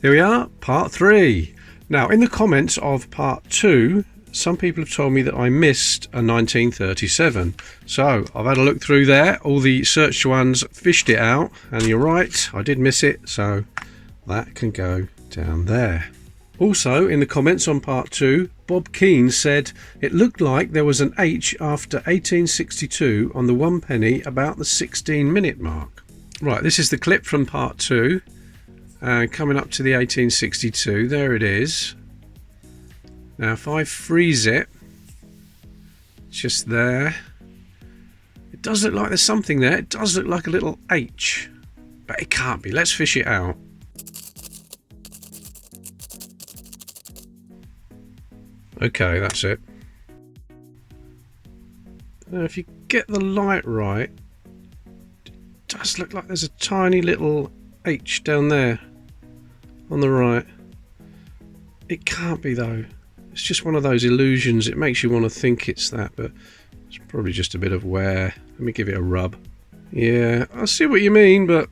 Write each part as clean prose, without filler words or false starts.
Here we are, part 3. Now, in the comments of part 2, some people have told me that I missed a 1937. So, I've had a look through there. All the searched ones fished it out. And you're right, I did miss it. So, that can go down there. Also, in the comments on part 2, Bob Keane said it looked like there was an H after 1862 on the 1 penny about the 16-minute mark. Right, this is the clip from part 2. Coming up to the 1862, there it is. Now if I freeze it, just there, it does look like there's something there. It does look like a little H, but it can't be. Let's fish it out. Okay, that's it. Now if you get the light right, it does look like there's a tiny little H down there on the right. It can't be though. It's just one of those illusions. It makes you want to think it's that, but it's probably just a bit of wear. Let me give it a rub. Yeah, I see what you mean, but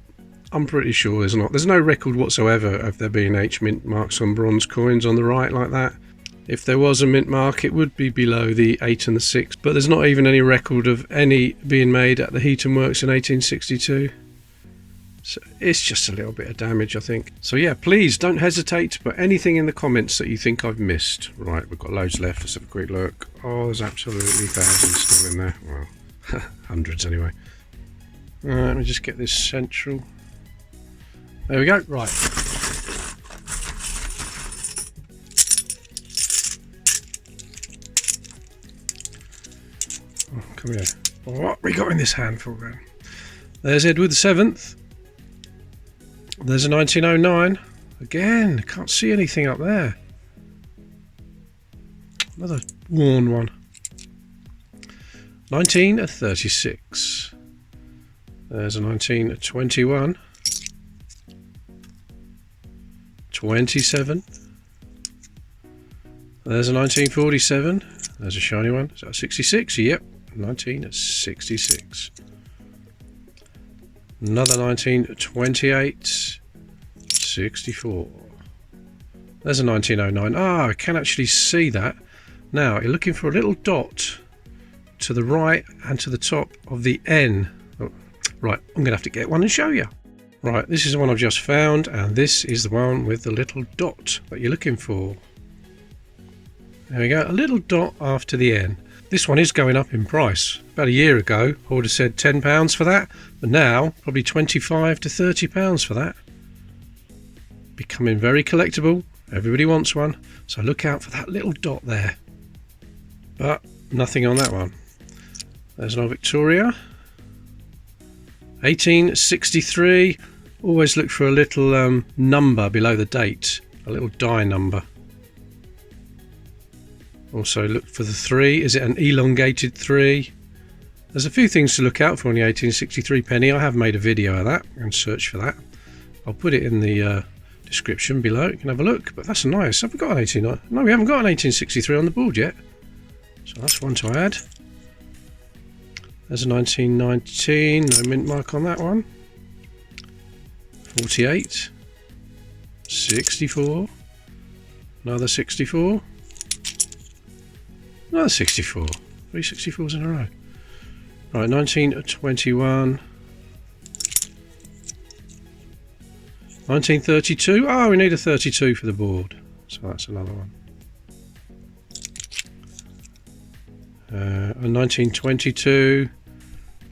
I'm pretty sure there's not. There's no record whatsoever of there being H mint marks on bronze coins on the right like that. If there was a mint mark, it would be below the 8 and the 6, but there's not even any record of any being made at the Heaton Works in 1862. So it's just a little bit of damage, I think. So yeah, please don't hesitate to put anything in the comments that you think I've missed. Right, we've got loads left. Let's have a quick look. Oh, there's absolutely thousands still in there. Well, hundreds anyway. Let me just get this central. There we go. Right. Oh, come here. What we got in this handful then? There's Edward VII. There's a 1909. Again, can't see anything up there. Another worn one. 1936. There's a 1921. 27. There's a 1947. There's a shiny one. Is that a 66? Yep, 1966. Another 1928, 64. There's a 1909. Ah, I can actually see that. Now, you're looking for a little dot to the right and to the top of the N. Oh, right, I'm going to have to get one and show you. Right, this is the one I've just found, and this is the one with the little dot that you're looking for. There we go, a little dot after the N. This one is going up in price. About a year ago, I would have said £10 for that, but now probably £25 to £30 for that. Becoming very collectible. Everybody wants one, so look out for that little dot there. But nothing on that one. There's an old Victoria. 1863. Always look for a little number below the date, a little die number. Also look for the 3. Is it an elongated 3? There's a few things to look out for on the 1863 penny. I have made a video of that and search for that. I'll put it in the description below. You can have a look. But that's nice. Have we got an 18? No, we haven't got an 1863 on the board yet. So that's one to add. There's a 1919. No mint mark on that one. 48. 64. Another 64. Another 64. 3 64s in a row. Right, 1921. 1932. Oh, we need a 32 for the board. So that's another one. A 1922.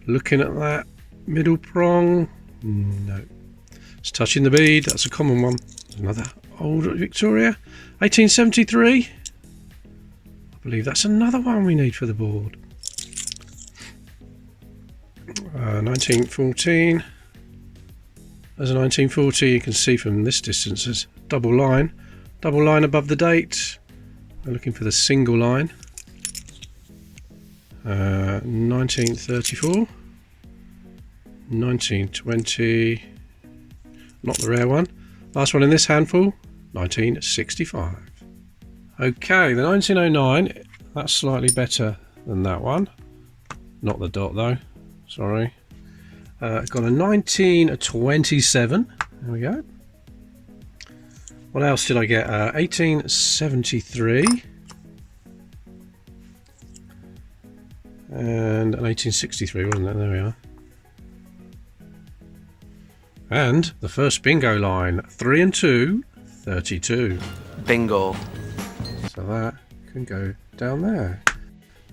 Looking at that. Middle prong. No. It's touching the bead. That's a common one. Another old Victoria. 1873. I believe that's another one we need for the board. 1914. There's a 1940. You can see from this distance there's double line above the date. We're looking for the single line. 1934. 1920. Not the rare one. Last one in this handful. 1965. Okay, the 1909, that's slightly better than that one. Not the dot though, sorry. Got a 1927, there we go. What else did I get? 1873 and an 1863, wasn't it? There we are. And the first bingo line, 3 and 2, 32. Bingo. So that can go down there.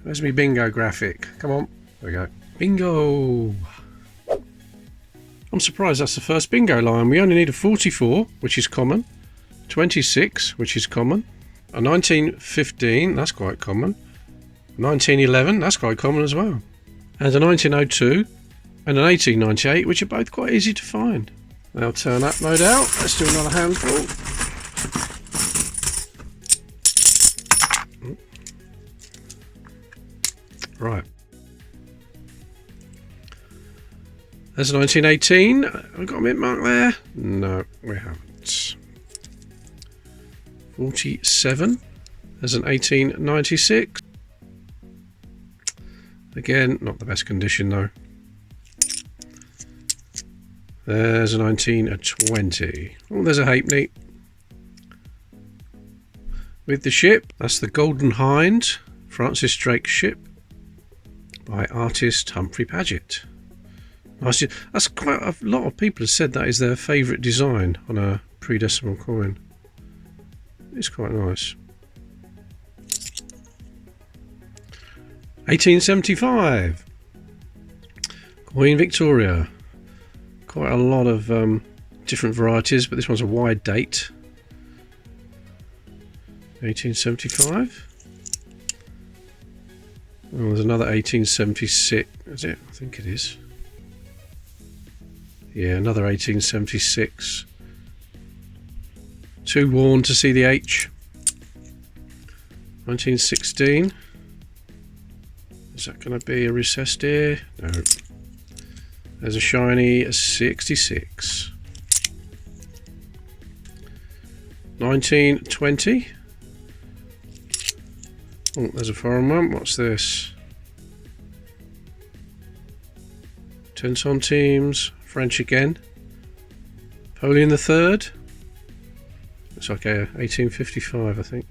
Where's my bingo graphic? Come on. There we go. Bingo! I'm surprised that's the first bingo line. We only need a 44, which is common. 26, which is common. A 1915, that's quite common. 1911, that's quite common as well. And a 1902 and an 1898, which are both quite easy to find. They'll turn up, no doubt. Let's do another handful. Right. There's a 1918. Have we got a mint mark there? No, we haven't. 47. There's an 1896. Again, not the best condition though. There's a 1920. Oh, there's a halfpenny. With the ship, that's the Golden Hind, Francis Drake's ship, by artist Humphrey Paget. Nice. That's quite a lot of people have said that is their favourite design on a pre-decimal coin. It's quite nice. 1875. Queen Victoria. Quite a lot of different varieties, but this one's a wide date. 1875. Oh, there's another 1876. Is it? I think it is. Yeah, another 1876. Too worn to see the H. 1916. Is that going to be a recessed ear? No. There's a shiny 66. 1920. Oh, there's a foreign one. What's this? 10 centimes. French again. Napoleon III. Looks like a 1855, I think.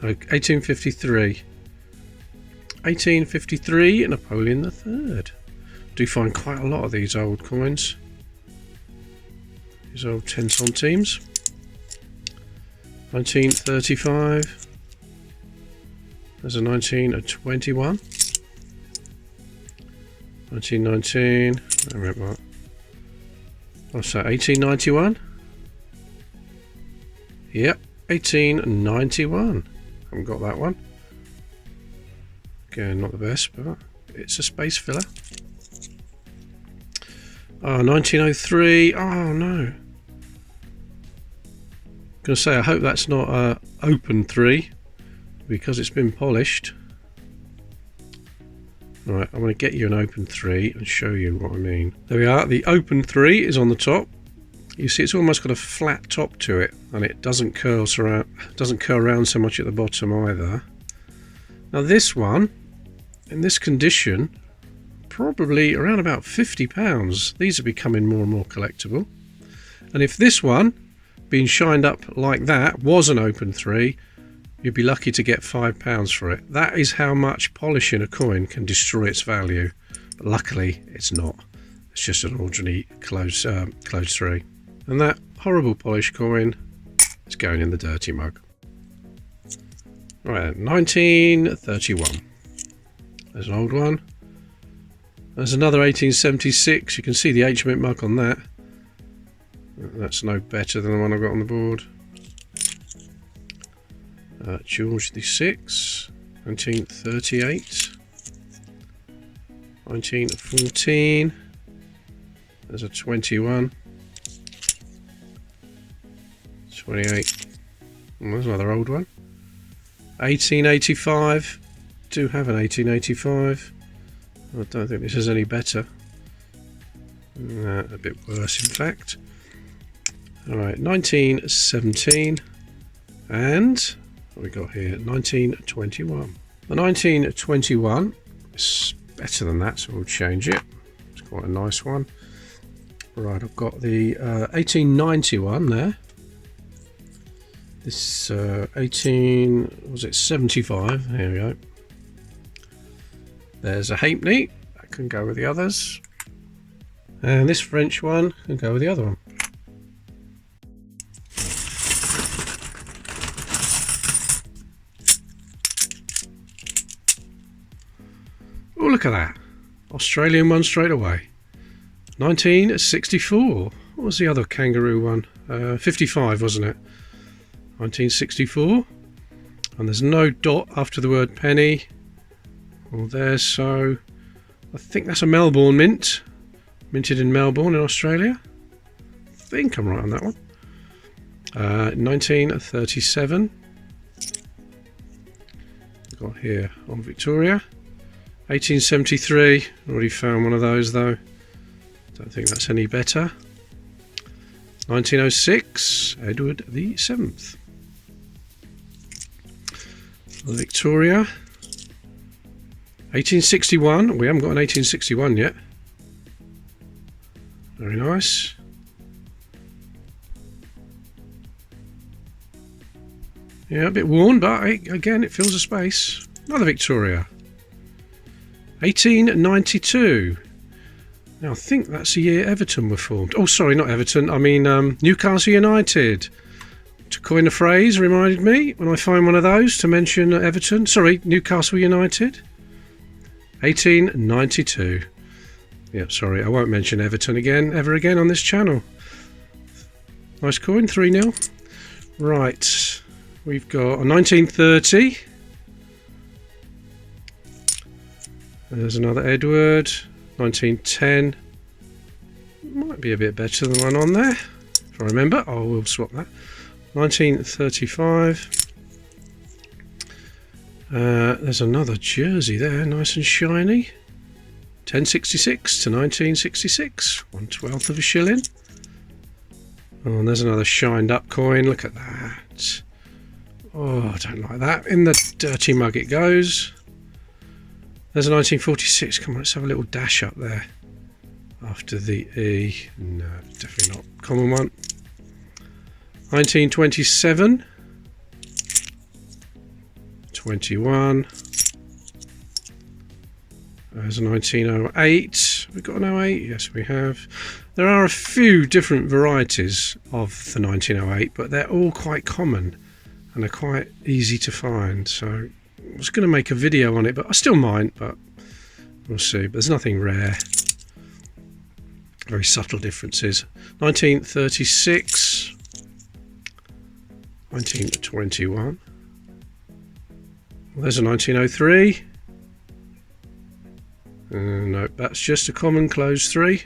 No, 1853. 1853, Napoleon III. Do find quite a lot of these old coins. These old 10 centimes. 1935. There's a 1921. 1919. What's that? 1891? Yep, 1891. Haven't got that one. Again, not the best, but it's a space filler. Oh, 1903. Oh no. Gonna say, I hope that's not open 3 because it's been polished. Right, I'm going to get you an open 3 and show you what I mean. There we are. The open 3 is on the top. You see, it's almost got a flat top to it, and it doesn't curl around so much at the bottom either. Now this one, in this condition, probably around about £50. These are becoming more and more collectible. And if this one, being shined up like that, was an open 3, you'd be lucky to get £5 for it. That is how much polishing a coin can destroy its value. But luckily, it's not. It's just an ordinary closed 3. And that horrible polished coin is going in the dirty mug. Right, 1931. There's an old one. There's another 1876. You can see the H mint mark on that. That's no better than the one I've got on the board. George VI, 1938. 1914. There's a 21. 28. Oh, there's another old one. 1885. Do have an 1885. I don't think this is any better. A bit worse, in fact. Alright, 1917. And what we got here? 1921. The 1921 is better than that, so we'll change it. It's quite a nice one. Right, I've got the 1891 there. This 18, was it 75? There we go. There's a halfpenny, that can go with the others. And this French one can go with the other one. Oh, look at that. Australian one straight away. 1964. What was the other kangaroo one? 55, wasn't it? 1964. And there's no dot after the word penny. Well, there, so I think that's a Melbourne mint. Minted in Melbourne in Australia. I think I'm right on that one. 1937. We've got here on Victoria. 1873. Already found one of those though. Don't think that's any better. 1906. Edward the 7th. Victoria. 1861. We haven't got an 1861 yet. Very nice. Yeah, a bit worn, but again, it fills a space. Another Victoria. 1892. Now, I think that's the year Everton were formed. Oh, sorry, not Everton. I mean, Newcastle United. To coin a phrase, reminded me when I find one of those to mention Everton. Sorry, Newcastle United. 1892. Yep, sorry, I won't mention Everton ever again on this channel. Nice coin, 3-0. Right, we've got a 1930. There's another Edward. 1910. Might be a bit better than one on there. If I remember, I will swap that. 1935. There's another jersey there, nice and shiny. 1066 to 1966, 1/12 of a shilling. Oh, and there's another shined up coin, look at that. Oh, I don't like that. In the dirty mug it goes. There's a 1946, come on, let's have a little dash up there. After the E, no, definitely not. Common one. 1927. 21. There's a 1908. We've got an 08? Yes, we have. There are a few different varieties of the 1908, but they're all quite common and they're quite easy to find. So I was going to make a video on it, but I still might, but we'll see. But there's nothing rare. Very subtle differences. 1936. 1921. Well, there's a 1903. No, that's just a common closed 3.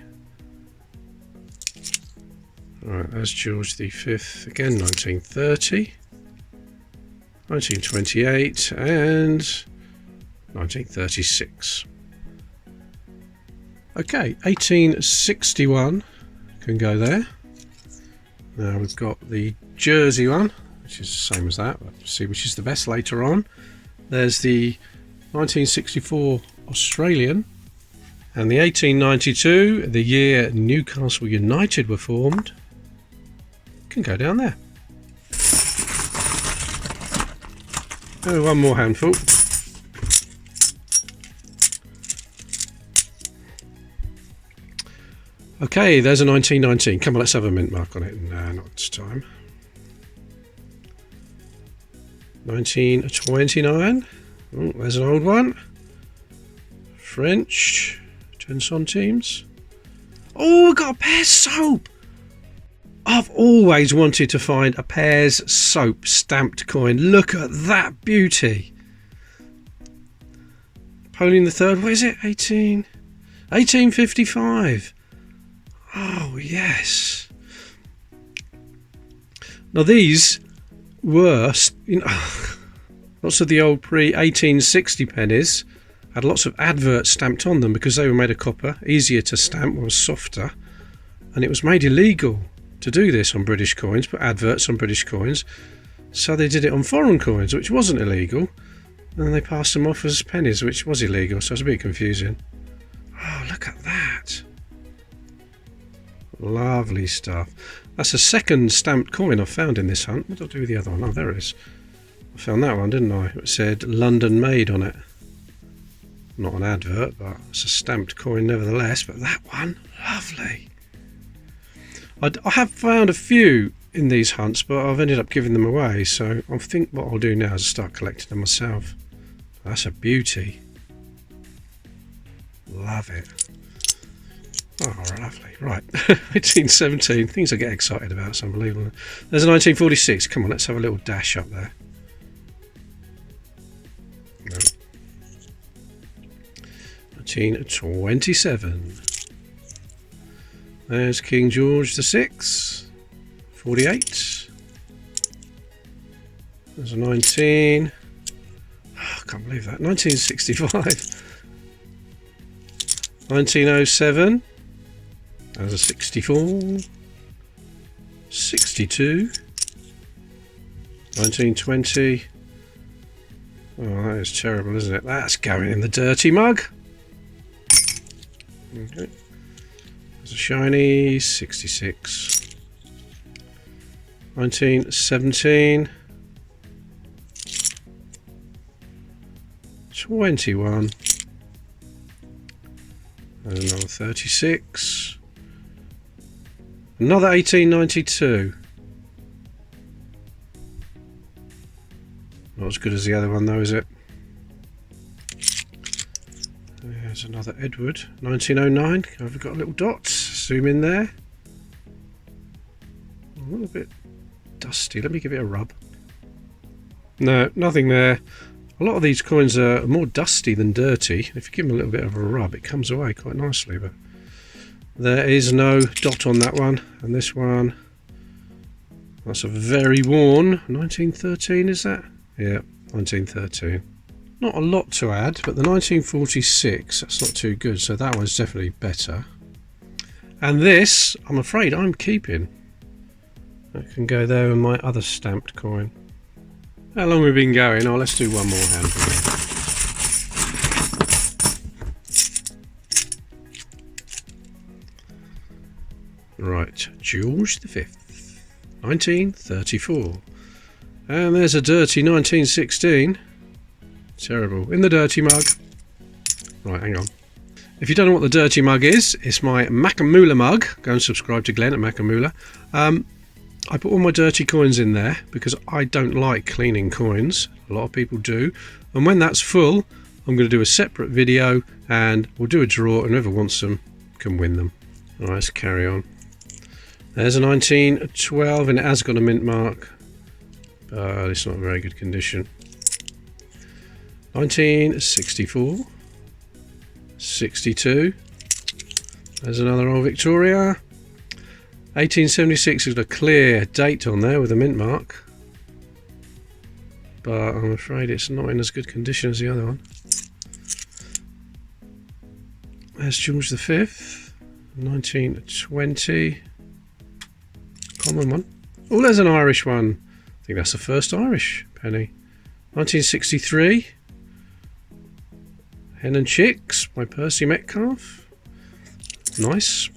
Alright, that's George V. Again, 1930. 1928 and 1936. Okay, 1861 can go there. Now we've got the Jersey one, which is the same as that. We'll see which is the best later on. There's the 1964 Australian and the 1892, the year Newcastle United were formed, can go down there. Oh, one more handful. Okay, there's a 1919. Come on, let's have a mint mark on it. No, not this time. 1929. Oh, there's an old one. French. 10 centimes. Oh, we've got a Pears soap. I've always wanted to find a Pears soap stamped coin. Look at that beauty. Napoleon III, what is it? 1855. Oh, yes. Now these were, lots of the old pre-1860 pennies had lots of adverts stamped on them because they were made of copper, easier to stamp, was softer, and it was made illegal to do this on British coins, put adverts on British coins, so they did it on foreign coins, which wasn't illegal, and then they passed them off as pennies, which was illegal, so it's a bit confusing. Oh, look at that. Lovely stuff. That's a second stamped coin I've found in this hunt. What did I do with the other one? Oh, there it is. I found that one, didn't I? It said London Made on it. Not an advert, but it's a stamped coin nevertheless. But that one, lovely. I have found a few in these hunts, but I've ended up giving them away. So I think what I'll do now is start collecting them myself. That's a beauty. Love it. Oh, lovely. Right. 1817. Things I get excited about. It's unbelievable. There's a 1946. Come on, let's have a little dash up there. No. 1927. There's King George VI. 48. There's a 19. Oh, I can't believe that. 1965. 1907. There's a 64. 62. 1920. Oh, that is terrible, isn't it? That's going in the dirty mug. Okay. There's a shiny 66. 1917. 21. And another 36. Another 1892. Not as good as the other one though, is it? There's another Edward. 1909. I've got a little dot. Zoom in there. A little bit dusty. Let me give it a rub. No, nothing there. A lot of these coins are more dusty than dirty. If you give them a little bit of a rub, it comes away quite nicely. But there is no dot on that one. And this one, that's a very worn 1913, is that? Yeah, 1913. Not a lot to add, but the 1946, that's not too good. So that one's definitely better. And this, I'm afraid I'm keeping. That can go there with my other stamped coin. How long have we been going? Oh, let's do one more handful. Right, George V, 1934. And there's a dirty 1916. Terrible. In the dirty mug. Right, hang on. If you don't know what the dirty mug is, it's my Macamula mug. Go and subscribe to Glenn at Macamula. I put all my dirty coins in there because I don't like cleaning coins. A lot of people do. And when that's full, I'm going to do a separate video and we'll do a draw and whoever wants them can win them. All right, let's carry on. There's a 1912 and it has got a mint mark. But it's not in very good condition. 1964. 62. There's another old Victoria. 1876 has got a clear date on there with a mint mark, but I'm afraid it's not in as good condition as the other one. There's George V, 1920, common one. Oh, there's an Irish one. I think that's the first Irish penny. 1963, Hen and Chicks by Percy Metcalfe. Nice.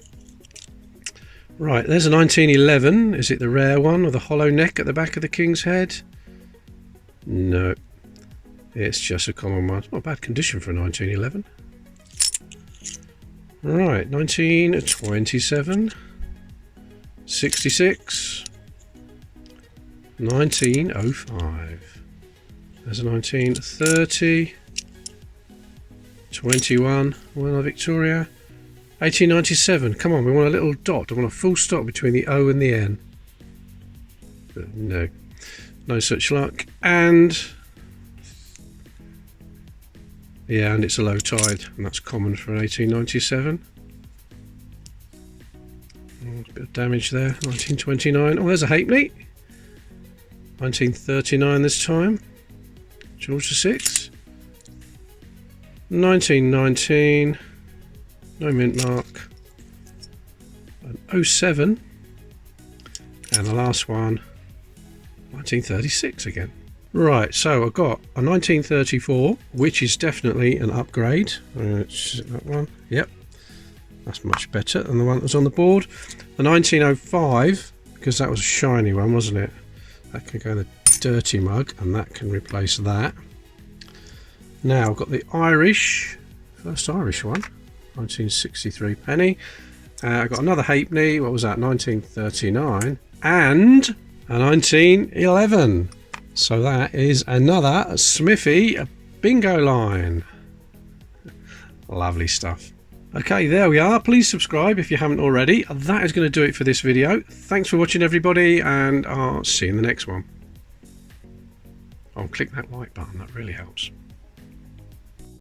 Right, there's a 1911. Is it the rare one with a hollow neck at the back of the king's head? No. It's just a common one. It's not a bad condition for a 1911. Right, 1927. 66. 1905. There's a 1930. 21. Well, Victoria. 1897. Come on, we want a little dot. I want a full stop between the O and the N. But no. No such luck. And yeah, and it's a low tide, and that's common for 1897. A bit of damage there. 1929. Oh, there's a halfpenny. 1939 this time. George VI. 1919. No mint mark. An 07. And the last one, 1936 again. Right, so I've got a 1934, which is definitely an upgrade. That one, yep. That's much better than the one that was on the board. The 1905, because that was a shiny one, wasn't it? That can go in the dirty mug, and that can replace that. Now I've got the Irish, first Irish one, 1963 penny. I've got another halfpenny, what was that, 1939, and a 1911. So that is another Smithy bingo line. Lovely stuff. Okay, there we are. Please subscribe if you haven't already. That is going to do it for this video. Thanks for watching, everybody, and I'll see you in the next one. Oh, click that like button, that really helps.